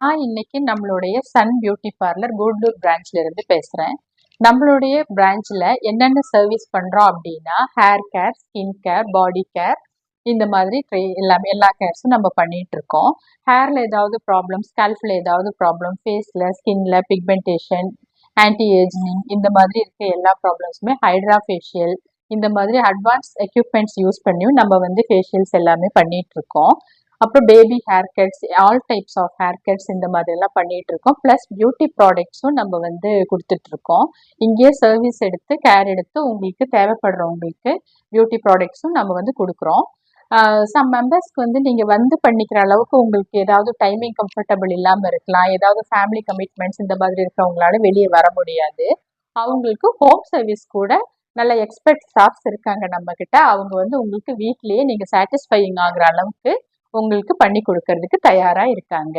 நான் இன்னைக்கு நம்மளுடைய சன் பியூட்டி பார்லர் கூடலூர் பிரான்ச்ல இருந்து பேசுறேன். நம்மளுடைய பிரான்ச்ல என்னென்ன சர்வீஸ் பண்றோம் அப்படின்னா, ஹேர் கேர், ஸ்கின் கேர், பாடி கேர், இந்த மாதிரி எல்லாமே எல்லா கேர்ஸும் நம்ம பண்ணிட்டு இருக்கோம். ஹேர்ல ஏதாவது ப்ராப்ளம், ஸ்கேல்ப்ல ஏதாவது ப்ராப்ளம், ஃபேஸ்ல, ஸ்கின்ல பிக்மெண்டேஷன், ஆன்டி ஏஜிங், இந்த மாதிரி இருக்க எல்லா ப்ராப்ளம்ஸுமே ஹைட்ரா ஃபேஷியல், இந்த மாதிரி அட்வான்ஸ் எக்யூப்மெண்ட்ஸ் யூஸ் பண்ணியும் நம்ம வந்து ஃபேஷியல்ஸ் எல்லாமே பண்ணிட்டு இருக்கோம். அப்புறம் baby hair cuts, all types of hair cuts, இந்த மாதிரி எல்லாம் பண்ணிட்டு இருக்கோம். ப்ளஸ் பியூட்டி ப்ராடக்ட்ஸும் நம்ம வந்து கொடுத்துட்டு இருக்கோம். இங்கேயே சர்வீஸ் எடுத்து கேர் எடுத்து உங்களுக்கு தேவைப்படுறவங்களுக்கு பியூட்டி ப்ராடக்ட்ஸும் நம்ம வந்து கொடுக்குறோம். சம் மெம்பர்ஸ்க்கு வந்து நீங்கள் வந்து பண்ணிக்கிற அளவுக்கு உங்களுக்கு ஏதாவது டைமிங் கம்ஃபர்டபுள் இல்லாமல் இருக்கலாம், ஏதாவது ஃபேமிலி கமிட்மெண்ட்ஸ் இந்த மாதிரி இருக்கிறவங்களால வெளியே வர முடியாது. அவங்களுக்கு ஹோம் சர்வீஸ் கூட நல்ல எக்ஸ்பர்ட் ஸ்டாஃப்ஸ் இருக்காங்க நம்ம கிட்ட. அவங்க வந்து உங்களுக்கு வீட்லயே நீங்க சாட்டிஸ்ஃபையிங் ஆகுற அளவுக்கு உங்களுக்கு பண்ணி கொடுக்கறதுக்கு தயாரா இருக்காங்க.